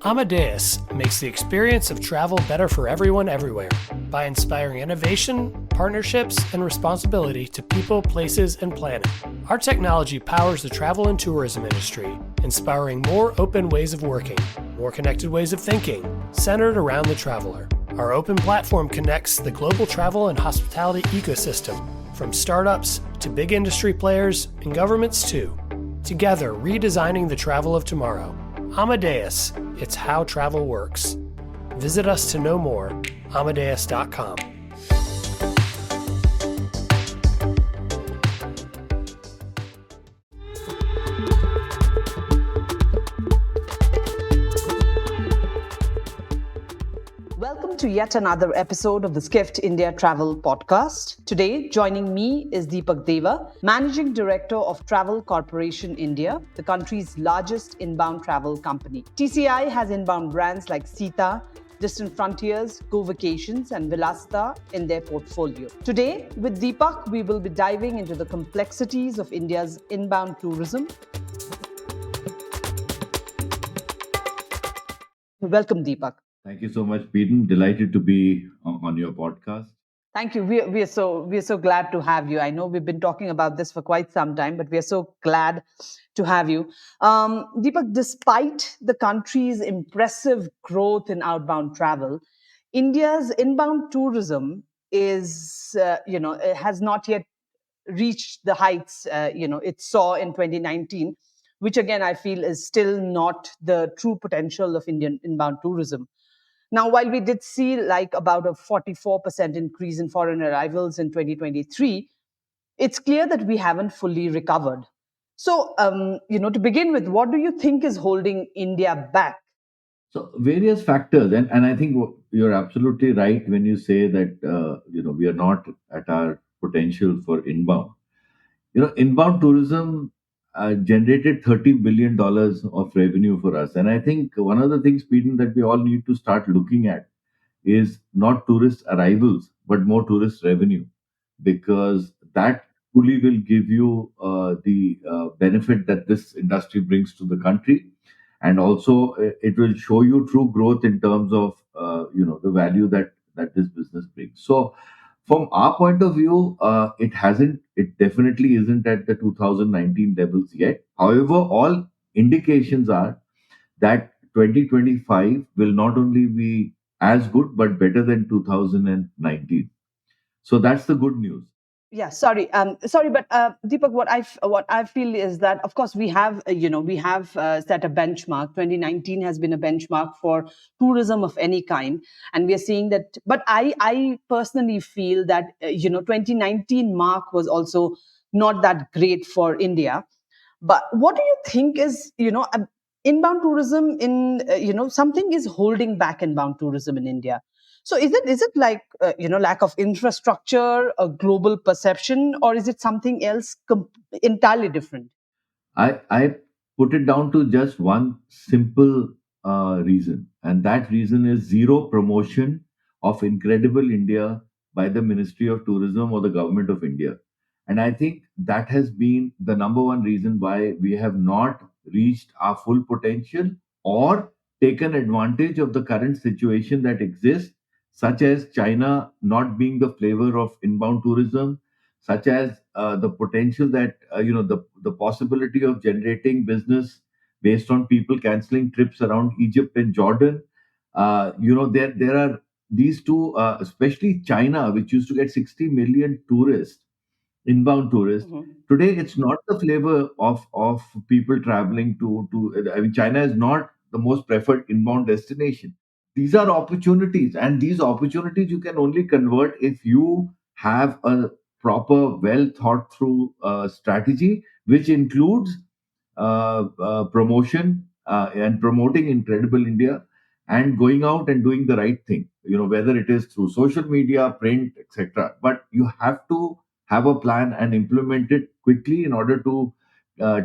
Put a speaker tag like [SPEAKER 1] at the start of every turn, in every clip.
[SPEAKER 1] Amadeus makes the experience of travel better for everyone everywhere by inspiring innovation, partnerships, and responsibility to people, places, and planet. Our technology powers the travel and tourism industry, inspiring more open ways of working, more connected ways of thinking, centered around the traveler. Our open platform connects the global travel and hospitality ecosystem, from startups to big industry players and governments too. Together, redesigning the travel of tomorrow. Amadeus, it's how travel works. Visit us to know more, amadeus.com.
[SPEAKER 2] Welcome to yet another episode of the Skift India Travel Podcast. Today, joining me is Dipak Deva, Managing Director of Travel Corporation India, the country's largest inbound travel company. TCI has inbound brands like Sita, Distant Frontiers, Go Vacations, and Vilasta in their portfolio. Today, with Dipak, we will be diving into the complexities of India's inbound tourism. Welcome, Dipak.
[SPEAKER 3] Thank you so much, Peden. Delighted to be on your podcast.
[SPEAKER 2] Thank you. We are so glad to have you. I know we've been talking about this for quite some time, but we are so glad to have you. Dipak, despite the country's impressive growth in outbound travel, India's inbound tourism it has not yet reached the heights it saw in 2019, which again I feel is still not the true potential of Indian inbound tourism. Now, while we did see like about a 44% increase in foreign arrivals in 2023, it's clear that we haven't fully recovered. So, to begin with, what do you think is holding India back?
[SPEAKER 3] So various factors, and I think you're absolutely right when you say that we are not at our potential for inbound. Inbound tourism generated $30 billion of revenue for us, and I think one of the things, Peden, that we all need to start looking at is not tourist arrivals but more tourist revenue, because that fully will give you the benefit that this industry brings to the country, and also it will show you true growth in terms of the value that this business brings. So from our point of view, it definitely isn't at the 2019 levels yet. However, all indications are that 2025 will not only be as good but better than 2019. So that's the good news.
[SPEAKER 2] Yeah, sorry, but Deepak, what I feel is that, of course, we have set a benchmark. 2019 has been a benchmark for tourism of any kind, and we are seeing that. But I personally feel that 2019 mark was also not that great for India. But what do you think is inbound tourism in something is holding back inbound tourism in India? So is it like lack of infrastructure, a global perception, or is it something else entirely different?
[SPEAKER 3] I put it down to just one simple reason, and that reason is zero promotion of Incredible India by the Ministry of Tourism or the Government of India. And I think that has been the number one reason why we have not reached our full potential or taken advantage of the current situation that exists, such as China not being the flavor of inbound tourism, such as the potential that the possibility of generating business based on people canceling trips around Egypt and Jordan. There are these two, especially China, which used to get 60 million tourists, inbound tourists.
[SPEAKER 2] Mhm.
[SPEAKER 3] Today, it's not the flavor of people traveling to. I mean, China is not the most preferred inbound destination. These are opportunities, and these opportunities you can only convert if you have a proper, well thought through strategy, which includes promotion and promoting Incredible India and going out and doing the right thing, whether it is through social media, print, etc. But you have to have a plan and implement it quickly in order to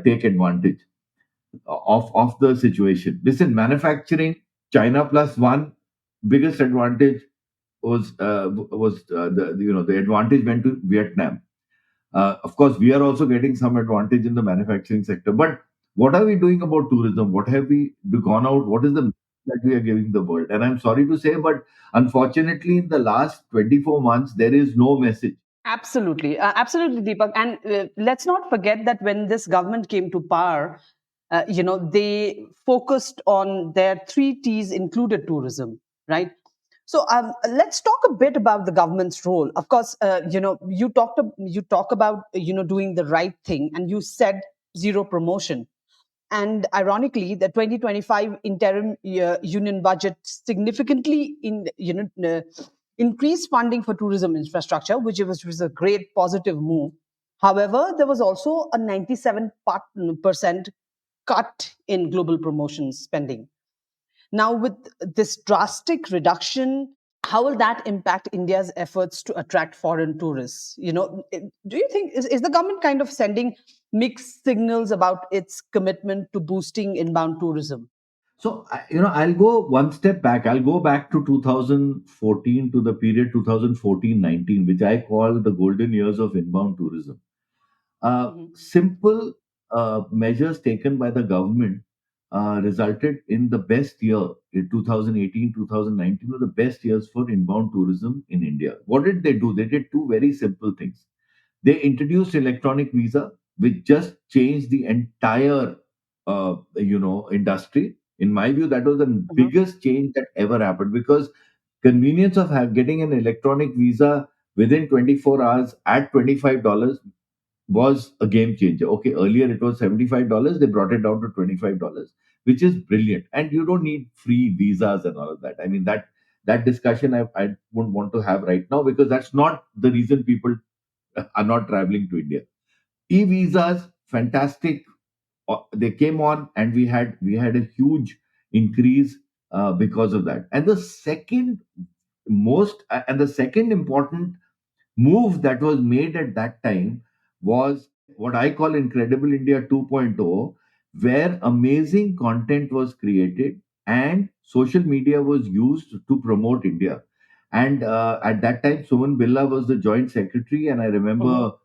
[SPEAKER 3] take advantage of the situation. Listen, manufacturing, China plus one, biggest advantage was the advantage went to Vietnam. Of course, we are also getting some advantage in the manufacturing sector. But what are we doing about tourism? What have we gone out? What is the that we are giving the world. And I'm sorry to say, but unfortunately, in the last 24 months, there is no message.
[SPEAKER 2] Absolutely, absolutely, Deepak. And let's not forget that when this government came to power, they focused on their three T's, included tourism, right? So let's talk a bit about the government's role. Of course, you talk about doing the right thing, and you said zero promotion. And ironically, the 2025 interim union budget significantly increased funding for tourism infrastructure, which was a great positive move. However, there was also a 97% cut in global promotion spending. Now, with this drastic reduction, how will that impact India's efforts to attract foreign tourists? Do you think is the government kind of sending mixed signals about its commitment to boosting inbound tourism?
[SPEAKER 3] So, I'll go one step back. I'll go back to 2014, to the period 2014-19, which I call the golden years of inbound tourism.
[SPEAKER 2] Mhm.
[SPEAKER 3] Simple measures taken by the government resulted in the best year in 2018, 2019 were the best years for inbound tourism in India. What did they do? They did two very simple things. They introduced electronic visa, which just changed the entire industry. In my view, that was the
[SPEAKER 2] Mhm.
[SPEAKER 3] biggest change that ever happened, because convenience of getting an electronic visa within 24 hours at $25 was a game changer. Okay, earlier it was $75, they brought it down to $25, which is brilliant. And you don't need free visas and all of that. I mean, that discussion I wouldn't want to have right now, because that's not the reason people are not traveling to India. E-visas, fantastic. They came on, and we had a huge increase because of that. And the second important move that was made at that time was what I call Incredible India 2.0, where amazing content was created and social media was used to promote India. And at that time, Suman Billa was the joint secretary, and I
[SPEAKER 2] Mhm.
[SPEAKER 3] remember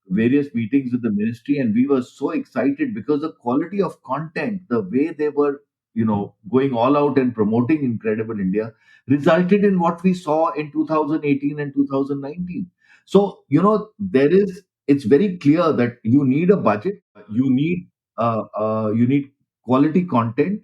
[SPEAKER 3] various meetings with the ministry, and we were so excited because the quality of content, the way they were going all out and promoting Incredible India, resulted in what we saw in 2018 and 2019. So it's very clear that you need a budget, you need quality content,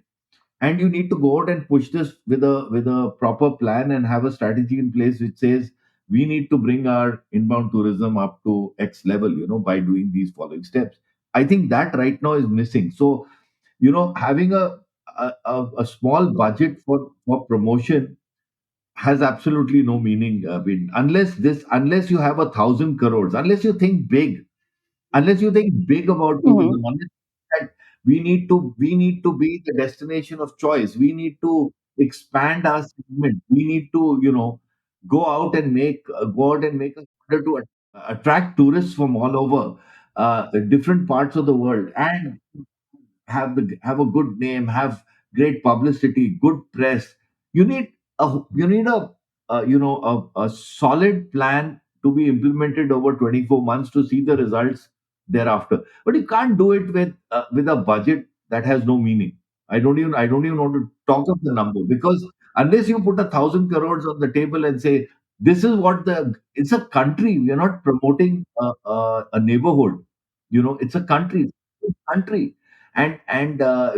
[SPEAKER 3] and you need to go out and push this with a proper plan and have a strategy in place which says we need to bring our inbound tourism up to X level, by doing these following steps. I think that right now is missing. So having a small budget for promotion has absolutely no meaning, unless you have 1,000 crores, unless you think big about
[SPEAKER 2] Mhm.
[SPEAKER 3] tourism, unless that we need to be the destination of choice. We need to expand our segment. We need to go out and make a order to attract tourists from all over different parts of the world, and have a good name, have great publicity, good press. You need a solid plan to be implemented over 24 months to see the results thereafter. But you can't do it with a budget that has no meaning. I don't even want to talk of the number, because unless you put 1,000 crores on the table and say this is what the it's a country. We are not promoting a neighborhood. It's a country, and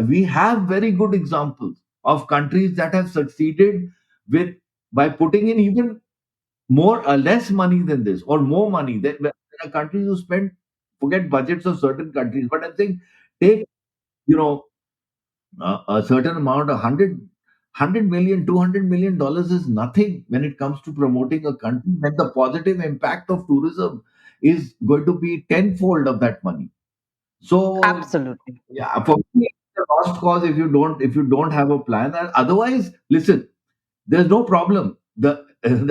[SPEAKER 3] we have very good examples of countries that have succeeded with by putting in even more or less money than this, or more money. There are countries who spend, forget budgets of certain countries, but I'm saying take you know a certain amount, 100 million, $200 million is nothing when it comes to promoting a country, when the positive impact of tourism is going to be tenfold of that money. So
[SPEAKER 2] Absolutely.
[SPEAKER 3] yeah, for me, it's a lost cause if you don't have a plan. And otherwise, listen, there's no problem. The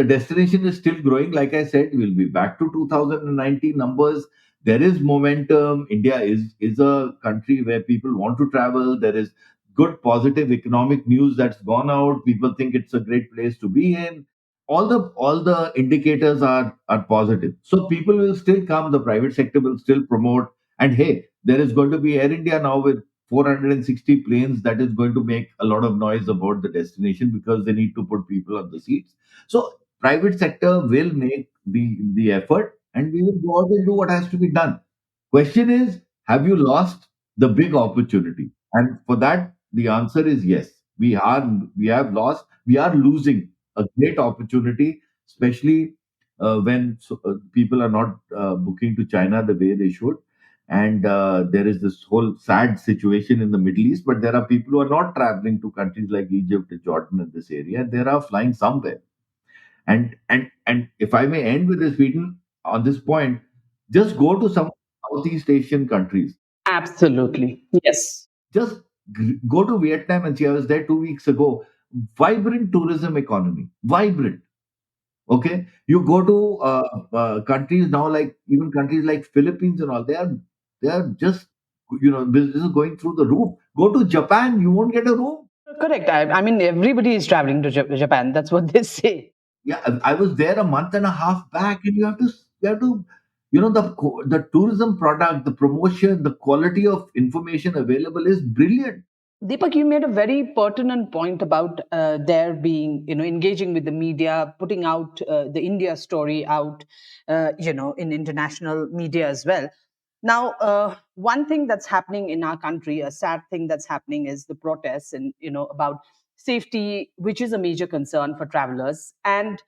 [SPEAKER 3] destination is still growing. Like I said, we'll be back to 2019 numbers. There is momentum. India is a country where people want to travel. There is good positive economic news that's gone out. People think it's a great place to be in. All the indicators are positive. So people will still come. The private sector will still promote. And hey, there is going to be Air India now with 460 planes that is going to make a lot of noise about the destination because they need to put people on the seats. So private sector will make the effort, and we will go out and do what has to be done. Question is, have you lost the big opportunity? And for that, the answer is yes. We have lost. We are losing a great opportunity, especially when people are not booking to China the way they should. And there is this whole sad situation in the Middle East, but there are people who are not traveling to countries like Egypt and Jordan in this area, and they are flying somewhere. And if I may end with this, Sweden, on this point, just go to some Southeast Asian countries.
[SPEAKER 2] Absolutely. Yes.
[SPEAKER 3] Just go to Vietnam and see. I was there 2 weeks ago. Vibrant tourism economy, vibrant. Okay, you go to countries now, like even countries like Philippines and all. They are just, business is going through the roof. Go to Japan, you won't get a room.
[SPEAKER 2] Correct. I mean, everybody is traveling to Japan. That's what they say.
[SPEAKER 3] Yeah, I was there a month and a half back, and you have to, the tourism product, the promotion, the quality of information available is brilliant.
[SPEAKER 2] Deepak, you made a very pertinent point about there being, engaging with the media, putting out the India story out, in international media as well. Now, one thing that's happening in our country, a sad thing that's happening, is the protests and about safety, which is a major concern for travelers. And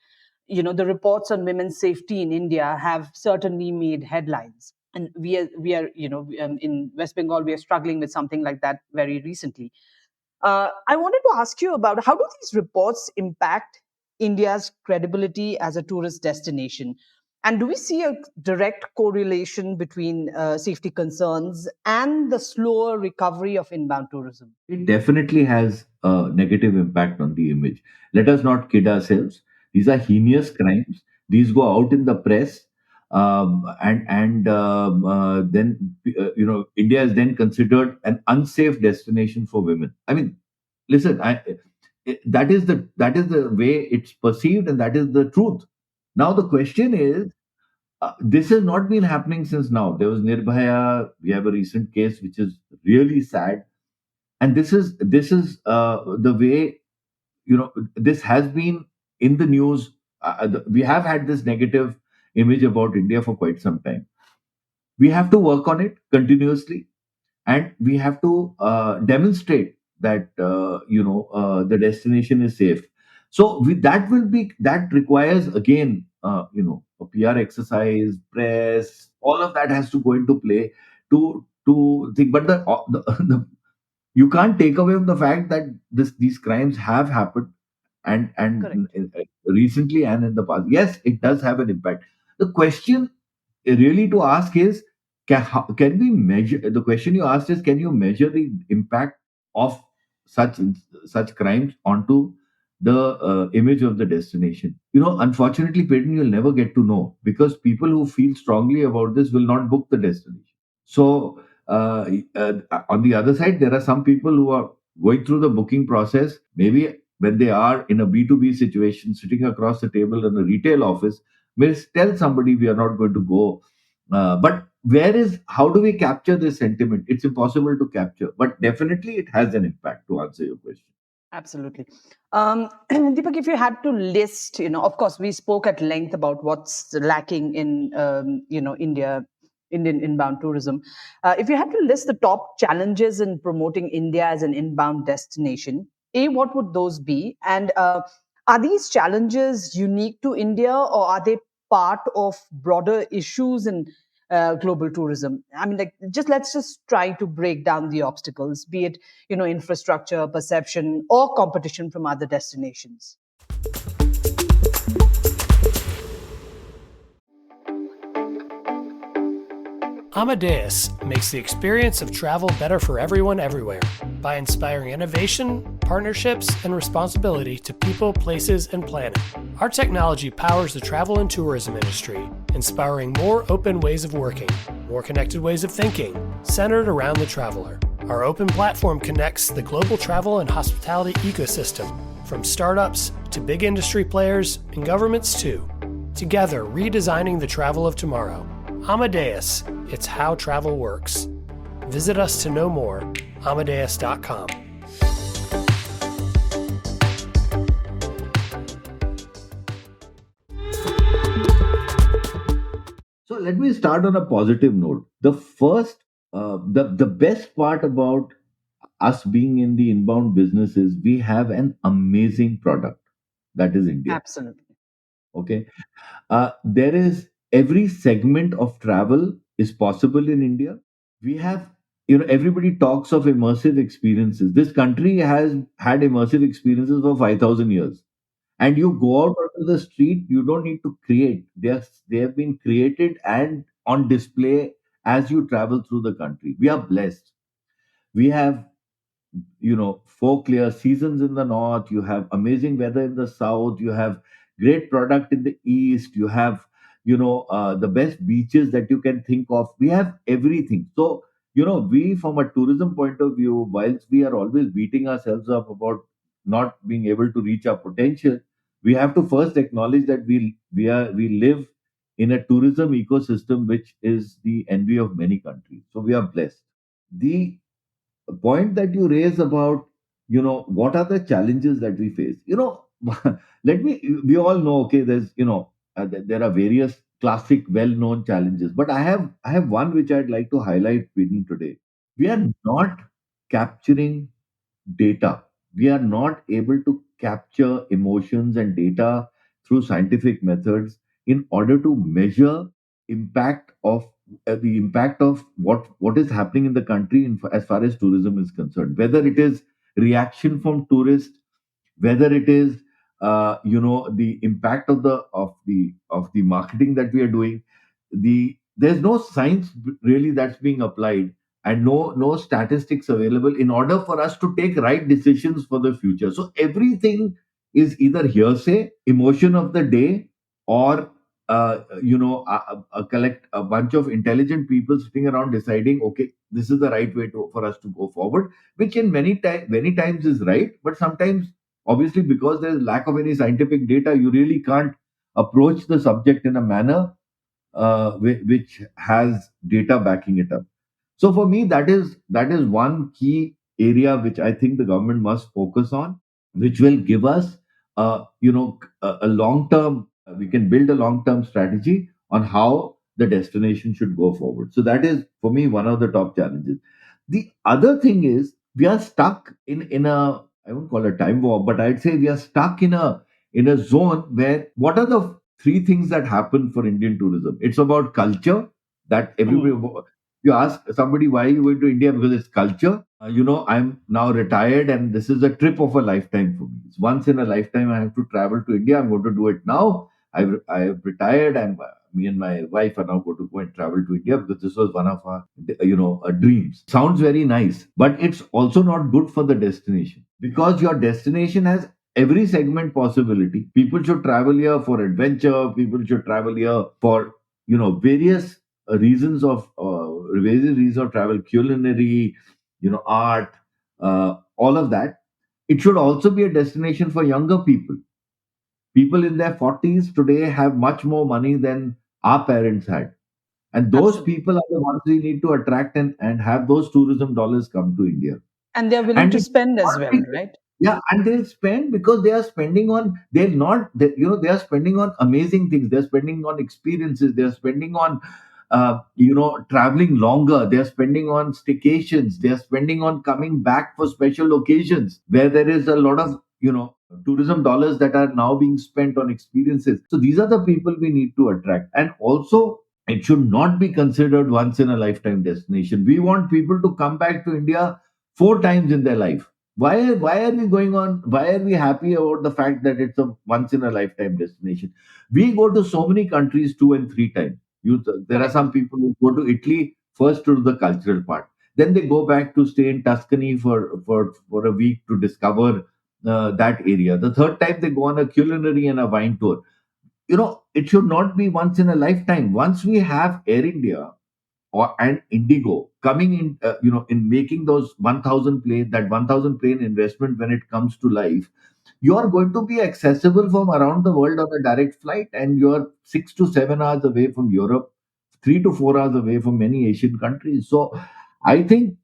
[SPEAKER 2] the reports on women's safety in India have certainly made headlines. And we are in West Bengal, we are struggling with something like that very recently. I wanted to ask you about, how do these reports impact India's credibility as a tourist destination? And do we see a direct correlation between safety concerns and the slower recovery of inbound tourism?
[SPEAKER 3] It definitely has a negative impact on the image. Let us not kid ourselves. These are heinous crimes. These go out in the press, and then India is then considered an unsafe destination for women. I mean, listen, that is the way it's perceived, and that is the truth. Now the question is, this has not been happening since now. There was Nirbhaya. We have a recent case which is really sad, and this is the way, this has been in the news. We have had this negative image about India for quite some time. We have to work on it continuously, and we have to demonstrate that the destination is safe. So that requires, again, a PR exercise, press, all of that has to go into play to think. But the you can't take away from the fact that these crimes have happened,
[SPEAKER 2] Correct.
[SPEAKER 3] and recently and in the past. Yes, it does have an impact. The question really to ask is, can we measure? The question you asked is, can you measure the impact of such such crimes onto the image of the destination? Unfortunately, Peden, you'll never get to know, because people who feel strongly about this will not book the destination. So, on the other side, there are some people who are going through the booking process. Maybe when they are in a B2B situation, sitting across the table in a retail office, may tell somebody, we are not going to go. But how do we capture this sentiment? It's impossible to capture, but definitely it has an impact, to answer your question.
[SPEAKER 2] Absolutely. Deepak, if you had to list, of course, we spoke at length about what's lacking in, Indian inbound tourism. If you had to list the top challenges in promoting India as an inbound destination, what would those be? And are these challenges unique to India, or are they part of broader issues in global tourism? I mean, let's just try to break down the obstacles, be it infrastructure, perception, or competition from other destinations.
[SPEAKER 1] Amadeus makes the experience of travel better for everyone everywhere by inspiring innovation, partnerships, and responsibility to people, places, and planet. Our technology powers the travel and tourism industry, inspiring more open ways of working, more connected ways of thinking, centered around the traveler. Our open platform connects the global travel and hospitality ecosystem, from startups to big industry players and governments too. Together, redesigning the travel of tomorrow. Amadeus, it's how travel works. Visit us to know more, Amadeus.com.
[SPEAKER 3] So let me start on a positive note. The best part about us being in the inbound business is we have an amazing product, that is India.
[SPEAKER 2] Absolutely.
[SPEAKER 3] Okay, there is every segment of travel is possible in India. We have, everybody talks of immersive experiences. This country has had immersive experiences for 5,000 years. And you go out onto the street, you don't need to create. They have been created and on display as you travel through the country. We are blessed. We have, four clear seasons in the north, you have amazing weather in the south, you have great product in the east, you have, the best beaches that you can think of. We have everything. So, we, from a tourism point of view, whilst we are always beating ourselves up about not being able to reach our potential, we have to first acknowledge that we live in a tourism ecosystem which is the envy of many countries. So we are blessed. The point that you raise about, what are the challenges that we face, we all know, okay, there's, there are various classic well known challenges, but I have one which I'd like to highlight within today. We are not capturing data. We are not able to capture emotions and data through scientific methods in order to measure impact of the impact of what is happening in the country as far as tourism is concerned, whether it is reaction from tourists, whether it is the impact of the marketing that we are doing. There's no science really that's being applied, and no statistics available in order for us to take right decisions for the future. So everything is either hearsay, emotion of the day, or collect a bunch of intelligent people sitting around deciding, okay, this is the right way for us to go forward, which in many times is right, but sometimes, obviously, because there is lack of any scientific data, you really can't approach the subject in a manner which has data backing it up. So for me, that is one key area which I think the government must focus on, which will give us, a long term. We can build a long term strategy on how the destination should go forward. So that is for me one of the top challenges. The other thing is we are stuck in a, I won't call it time warp, but I'd say we are stuck in a zone where, what are the three things that happen for Indian tourism? It's about culture, that everybody,
[SPEAKER 2] Mm.
[SPEAKER 3] you ask somebody, why are you going to India? Because it's culture. I'm now retired and this is a trip of a lifetime for me. It's once in a lifetime I have to travel to India. I'm going to do it now. I've retired, and me and my wife are now going to go and travel to India because this was one of our, dreams. Sounds very nice, but it's also not good for the destination, because your destination has every segment possibility. People should travel here for adventure. People should travel here for, various various reasons of travel, culinary, art, all of that. It should also be a destination for younger people. People in their 40s today have much more money than our parents had. And those
[SPEAKER 2] Absolutely.
[SPEAKER 3] people are the ones we need to attract, and have those tourism dollars come to India.
[SPEAKER 2] And they're willing
[SPEAKER 3] And
[SPEAKER 2] to
[SPEAKER 3] it
[SPEAKER 2] spend
[SPEAKER 3] should
[SPEAKER 2] as
[SPEAKER 3] not
[SPEAKER 2] well,
[SPEAKER 3] be,
[SPEAKER 2] right?
[SPEAKER 3] yeah, and they'll spend because they are spending on, they're not, they are spending on amazing things. They're spending on experiences. They're spending on, traveling longer. They're spending on staycations. They're spending on coming back for special occasions where there is a lot of, tourism dollars that are now being spent on experiences. So these are the people we need to attract. And also, it should not be considered once in a lifetime destination. We want people to come back to India four times in their life. Why are we going on? Why are we happy about the fact that it's a once in a lifetime destination? We go to so many countries two and three times. There are
[SPEAKER 2] Correct.
[SPEAKER 3] some people who go to Italy first to do the cultural part. Then they go back to stay in Tuscany for a week to discover that area. The third time they go on a culinary and a wine tour. It should not be once in a lifetime. Once we have Air India and Indigo coming in, in making those 1,000 plane investment, when it comes to life, you are going to be accessible from around the world on a direct flight, and you're 6 to 7 hours away from Europe, 3 to 4 hours away from many Asian countries. So I think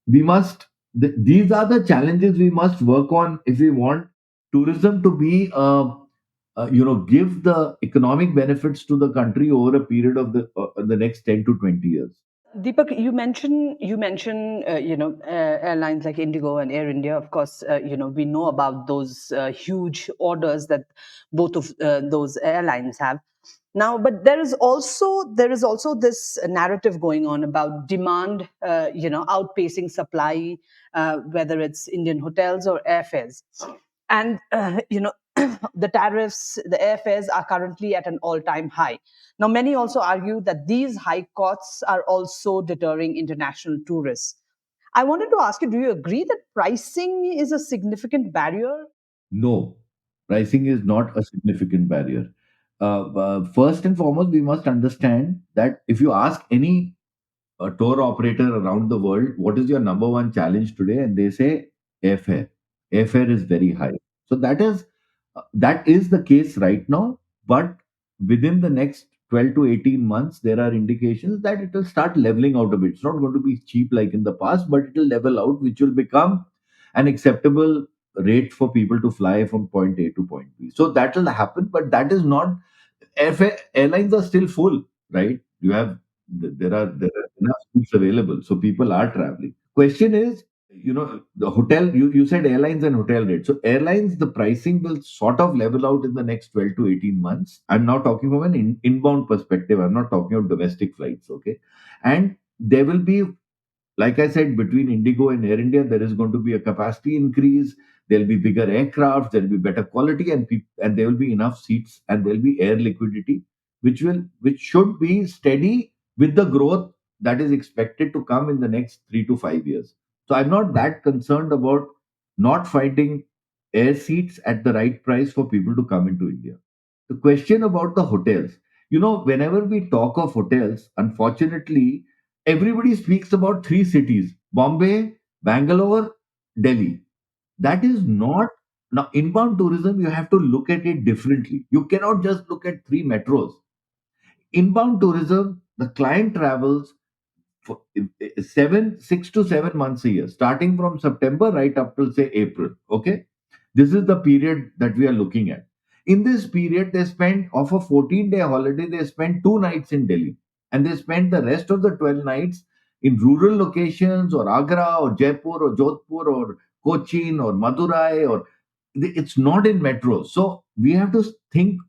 [SPEAKER 3] we must, these are the challenges we must work on if we want tourism to be, give the economic benefits to the country over a period of the next 10 to 20 years.
[SPEAKER 2] Deepak, you mentioned airlines like Indigo and Air India. Of course, we know about those huge orders that both of those airlines have now. But there is also this narrative going on about demand, outpacing supply, whether it's Indian hotels or airfares, and the tariffs, the airfares are currently at an all-time high. Now, many also argue that these high costs are also deterring international tourists. I wanted to ask you, do you agree that pricing is a significant barrier?
[SPEAKER 3] No, pricing is not a significant barrier. First and foremost, we must understand that if you ask any tour operator around the world, what is your number one challenge today? And they say airfare. Airfare is very high. So that is the case right now. But within the next 12 to 18 months, there are indications that it will start leveling out a bit. It's not going to be cheap like in the past, but it will level out, which will become an acceptable rate for people to fly from point A to point B. So that will happen, but that is not, airlines are still full, right? You have, there are enough seats available, so people are traveling. Question is, the hotel, you said airlines and hotel rates. So airlines, the pricing will sort of level out in the next 12 to 18 months. I'm now talking from an inbound perspective. I'm not talking of domestic flights, okay? And there will be, like I said, between Indigo and Air India, there is going to be a capacity increase. There'll be bigger aircraft. There'll be better quality, and there will be enough seats, and there'll be air liquidity, which should be steady with the growth that is expected to come in the next 3 to 5 years. So I'm not that concerned about not finding air seats at the right price for people to come into India. The question about the hotels, whenever we talk of hotels, unfortunately, everybody speaks about three cities: Bombay, Bangalore, Delhi. That is not. Now, inbound tourism, you have to look at it differently. You cannot just look at three metros. Inbound tourism, the client travels for 6 to 7 months a year, starting from September right up till say April. Okay, this is the period that we are looking at. In this period, they spend, of a 14-day holiday, they spend 2 nights in Delhi, and they spend the rest of the 12 nights in rural locations, or Agra, or Jaipur, or Jodhpur, or Cochin, or Madurai, or it's not in metros. So we have to think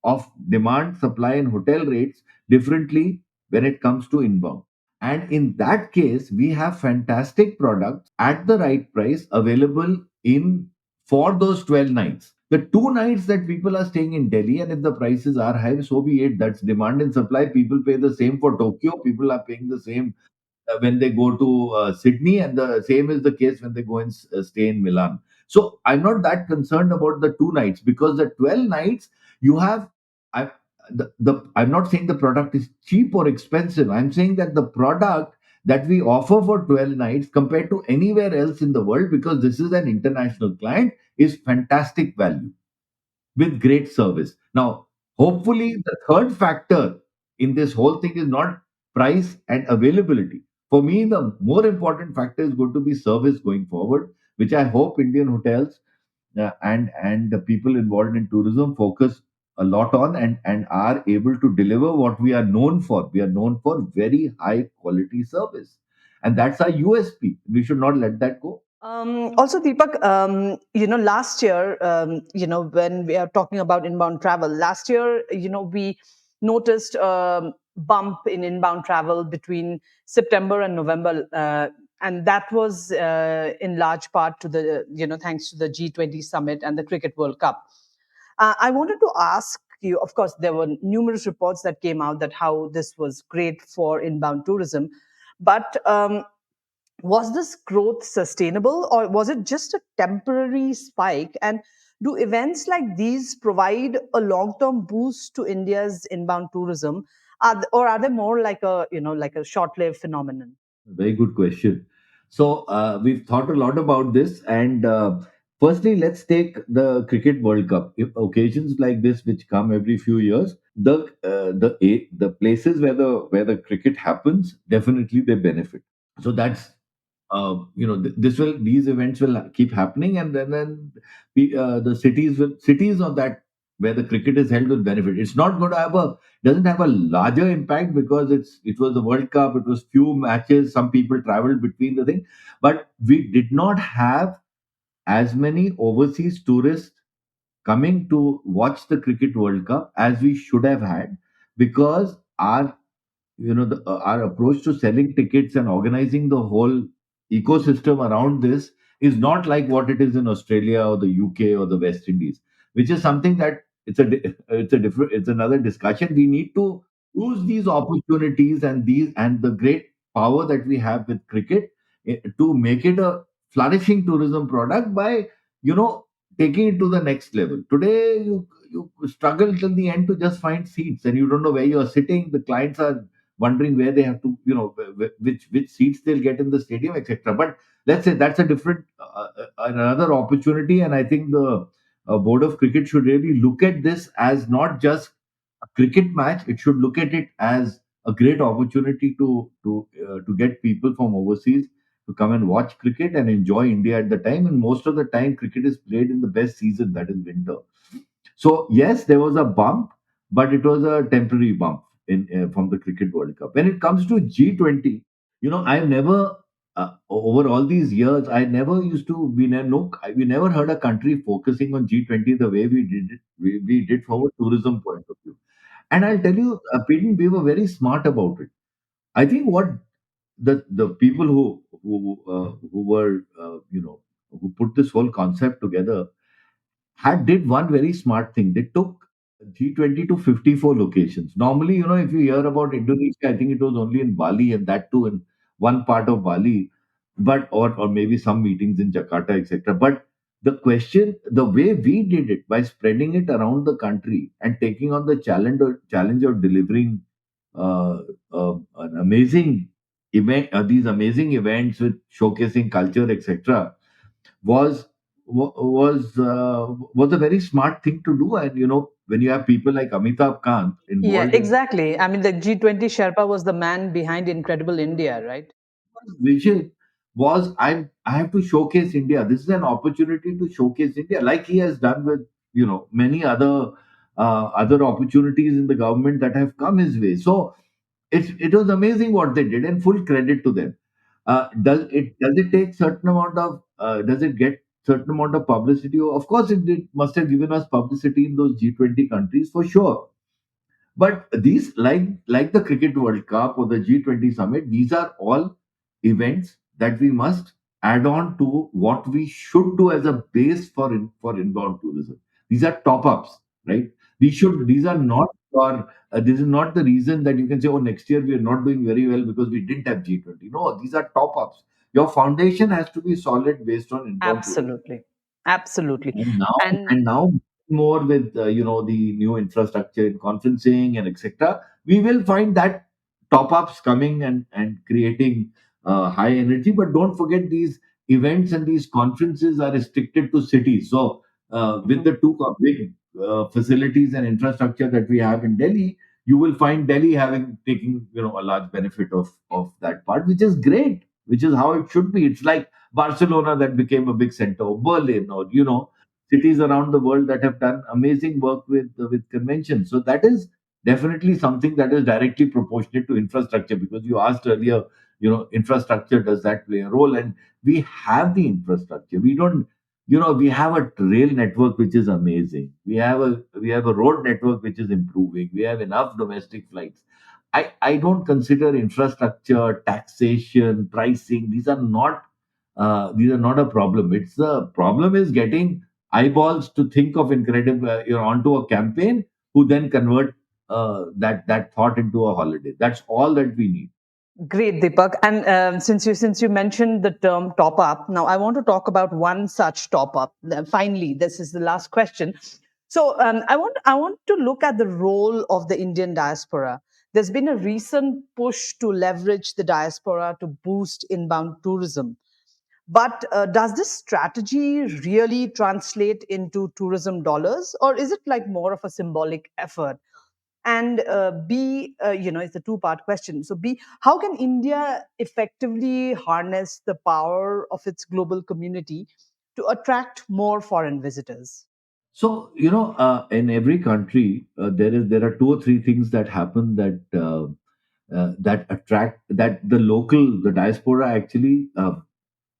[SPEAKER 3] of demand, supply, and hotel rates differently when it comes to inbound. And in that case, we have fantastic products at the right price available in for those 12 nights. The 2 nights that people are staying in Delhi, and if the prices are high, so be it. That's demand and supply. People pay the same for Tokyo. People are paying the same when they go to Sydney, and the same is the case when they go and stay in Milan. So I'm not that concerned about the 2 nights, because the 12 nights you have. I, I'm not saying the product is cheap or expensive. I'm saying that the product that we offer for 12 nights compared to anywhere else in the world, because this is an international client, is fantastic value with great service. Now, hopefully, the third factor in this whole thing is not price and availability. For me, the more important factor is going to be service going forward, which I hope Indian hotels and the people involved in tourism focus a lot on, and are able to deliver what we are known for. We are known for very high quality service, and that's our USP. We should not let that go.
[SPEAKER 2] Also, Deepak, last year, when we are talking about inbound travel, last year, we noticed a bump in inbound travel between September and November. And that was in large part to thanks to the G20 summit and the Cricket World Cup. I wanted to ask you, of course, there were numerous reports that came out that how this was great for inbound tourism. But was this growth sustainable, or was it just a temporary spike? And do events like these provide a long-term boost to India's inbound tourism, or are they more like a short-lived phenomenon?
[SPEAKER 3] Very good question. So we've thought a lot about this, and firstly, let's take the Cricket World Cup. If occasions like this, which come every few years, the places where the cricket happens, definitely they benefit. So that's this will these events will keep happening, and then the cities of that where the cricket is held will benefit. It's not going to have a doesn't have a larger impact because it was the World Cup, it was few matches, some people traveled between the thing, but we did not have as many overseas tourists coming to watch the cricket World Cup as we should have had, because our approach to selling tickets and organizing the whole ecosystem around this is not like what it is in Australia or the UK or the West Indies, which is something that it's another discussion. We need to use these opportunities and the great power that we have with cricket, to make it a flourishing tourism product by you know taking it to the next level. Today you struggle till the end to just find seats, and you don't know where you are sitting. The clients are wondering where they have to, which seats they'll get in the stadium, etc. But let's say that's a different another opportunity, and I think the board of cricket should really look at this as not just a cricket match. It should look at it as a great opportunity to get people from overseas to come and watch cricket and enjoy India at the time. And most of the time, cricket is played in the best season, that is winter. So yes, there was a bump, but it was a temporary bump in from the Cricket World Cup. When it comes to G20, I've never over all these years, I never used to we never heard a country focusing on G20 the way we did it. We did from a tourism point of view. And I'll tell you, Peden, we were very smart about it. I think what the people who were who put this whole concept together had did one very smart thing. They took G20 to 54 locations. Normally, if you hear about Indonesia, I think it was only in Bali, and that too in one part of Bali, but or maybe some meetings in Jakarta, etc. But the way we did it by spreading it around the country and taking on the challenge of delivering an amazing these amazing events with showcasing culture, etc., was was a very smart thing to do. And when you have people like Amitabh Kant
[SPEAKER 2] Yeah,
[SPEAKER 3] involved in
[SPEAKER 2] exactly. I mean, the G20 Sherpa was the man behind Incredible India, right?
[SPEAKER 3] his vision was, I have to showcase India. This is an opportunity to showcase India, like he has done with many other opportunities in the government that have come his way. So it was amazing what they did, and full credit to them. Does it take certain amount of does it get certain amount of publicity? Of course, it must have given us publicity in those G20 countries for sure. But these, like the Cricket World Cup or the G20 Summit, these are all events that we must add on to what we should do as a base for inbound tourism. These are top ups, right? These are not for this is not the reason that you can say, oh, next year we are not doing very well because we didn't have G20. No, these are top ups. Your foundation has to be solid based on inbound tourism.
[SPEAKER 2] Absolutely. Absolutely.
[SPEAKER 3] And now,
[SPEAKER 2] And
[SPEAKER 3] and now more with the new infrastructure in conferencing and etc., we will find that top ups coming and creating high energy. But don't forget, these events and these conferences are restricted to cities. So with
[SPEAKER 2] Mhm.
[SPEAKER 3] the two big facilities and infrastructure that we have in Delhi, you will find Delhi having taking a large benefit of that part, which is great, which is how it should be. It's like Barcelona that became a big center, or Berlin, or cities around the world that have done amazing work with conventions. So that is definitely something that is directly proportionate to infrastructure. Because you asked earlier, infrastructure, does that play a role? And we have the infrastructure. We don't, we have a rail network which is amazing. We have a road network which is improving. We have enough domestic flights. I don't consider infrastructure, taxation, pricing. These are not a problem. It's the problem is getting eyeballs to think of incredible, onto a campaign, who then convert that thought into a holiday. That's all that we need.
[SPEAKER 2] great, Deepak. And since you mentioned the term top up, now I want to talk about one such top up. Finally, this is the last question. So I want to look at the role of the Indian diaspora. There's been a recent push to leverage the diaspora to boost inbound tourism. But does this strategy really translate into tourism dollars, or is it like more of a symbolic effort? And B, it's a two-part question. So B, how can India effectively harness the power of its global community to attract more foreign visitors?
[SPEAKER 3] So in every country, there are two or three things that happen that attract, that the diaspora actually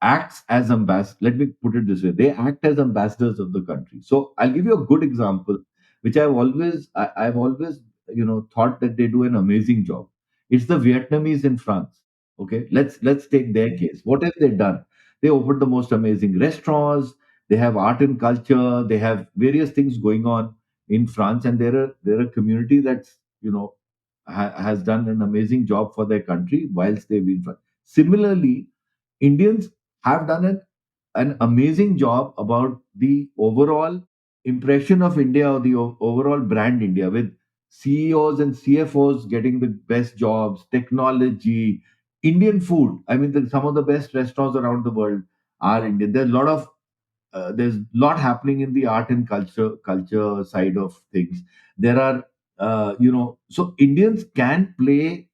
[SPEAKER 3] acts as ambassadors. Let me put it this way: they act as ambassadors of the country. So I'll give you a good example, which I've always thought that they do an amazing job. It's the Vietnamese in France. Okay, let's take their case. What have they done? They opened the most amazing restaurants. They have art and culture. They have various things going on in France, and they're a community that's has done an amazing job for their country whilst they've been. Similarly, Indians have done an amazing job about the overall impression of India, or the overall brand India, with CEOs and CFOs getting the best jobs, technology, Indian food. I mean, some of the best restaurants around the world are Indian. There's a lot happening in the art and culture side of things. There are so Indians can play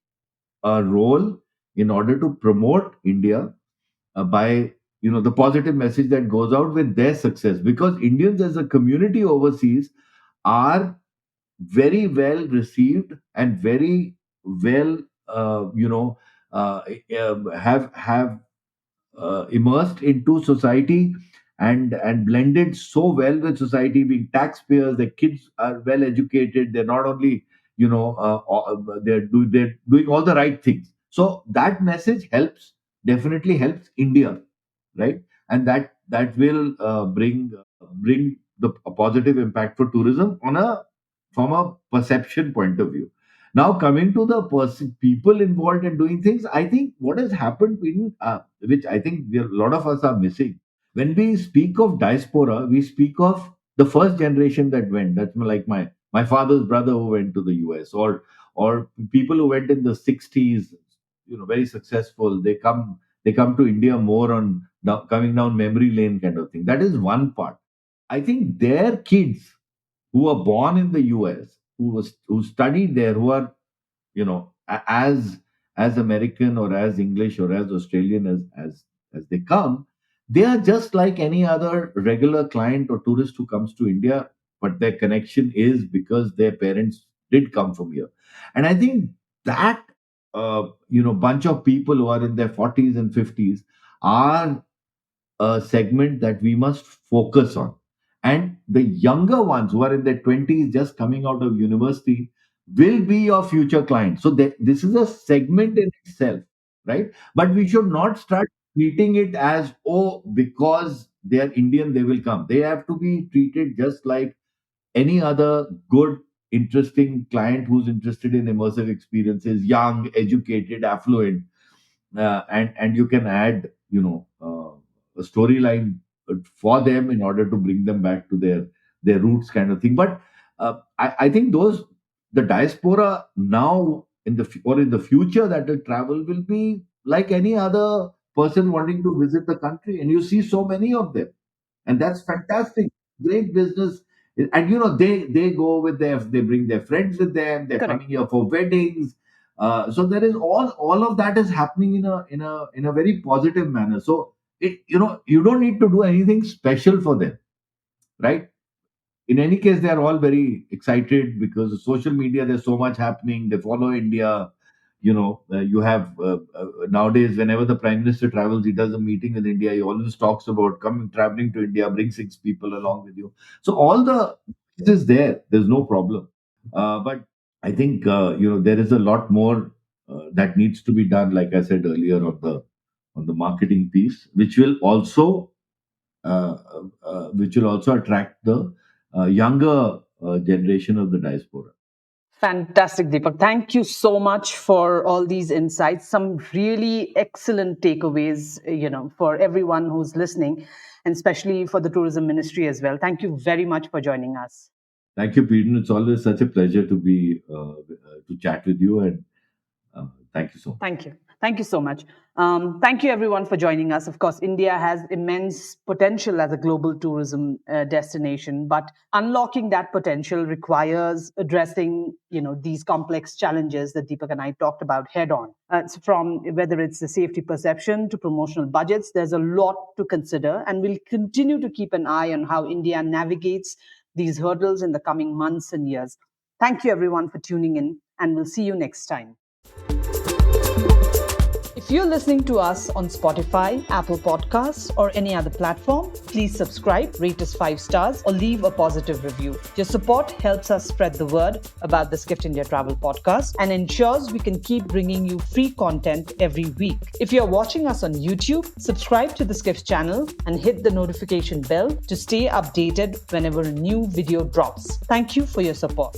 [SPEAKER 3] a role in order to promote India by the positive message that goes out with their success, because Indians as a community overseas are very well received and very well uh, have immersed into society and blended so well with society, being taxpayers. Their kids are well educated. They're not only they're doing all the right things. So that message definitely helps India, right? And that will bring a positive impact for tourism on a from a perception point of view. Now, coming to the people involved in doing things, I think what has happened which I think a lot of us are missing. When we speak of diaspora, we speak of the first generation that went. That's like my father's brother who went to the US, or people who went in the 60s, very successful. They come to India more on coming down memory lane kind of thing. That is one part. I think their kids who are born in the US, who studied there, who are as American or as English or as Australian as they come, they are just like any other regular client or tourist who comes to India, but their connection is because their parents did come from here. And I think that bunch of people who are in their 40s and 50s are a segment that we must focus on. And the younger ones who are in their 20s, just coming out of university, will be your future clients. So this is a segment in itself, right? But we should not start treating it as, oh, because they are Indian, they will come. They have to be treated just like any other good, interesting client who's interested in immersive experiences, young, educated, affluent, and you can add a storyline for them in order to bring them back to their roots, kind of thing. But I think those the diaspora now in the future that will travel will be like any other person wanting to visit the country, and you see so many of them, and that's fantastic. Great business. And they go with they bring their friends with them. They're
[SPEAKER 2] Correct.
[SPEAKER 3] coming here for weddings. So there is all of that is happening in a very positive manner. So you don't need to do anything special for them, right? In any case, they are all very excited because of social media, there's so much happening. They follow India. You have nowadays, whenever the prime minister travels, he does a meeting in India. He always talks about coming traveling to India, bring six people along with you. So all the it is there. There's no problem. But I think there is a lot more that needs to be done. Like I said earlier, on the marketing piece, uh, which will also attract the younger generation of the diaspora.
[SPEAKER 2] Fantastic, Deepak. Thank you so much for all these insights. Some really excellent takeaways, for everyone who's listening, and especially for the tourism ministry as well. Thank you very much for joining us.
[SPEAKER 3] Thank you, Peden. It's always such a pleasure to chat with you, and thank you so much.
[SPEAKER 2] Thank you. Thank you so much. Thank you, everyone, for joining us. Of course, India has immense potential as a global tourism destination, but unlocking that potential requires addressing, these complex challenges that Deepak and I talked about head on. So from whether it's the safety perception to promotional budgets, there's a lot to consider, and we'll continue to keep an eye on how India navigates these hurdles in the coming months and years. Thank you, everyone, for tuning in, and we'll see you next time. If you're listening to us on Spotify, Apple Podcasts, or any other platform, please subscribe, rate us 5 stars, or leave a positive review. Your support helps us spread the word about the Skift India Travel Podcast and ensures we can keep bringing you free content every week. If you're watching us on YouTube, subscribe to the Skift channel and hit the notification bell to stay updated whenever a new video drops. Thank you for your support.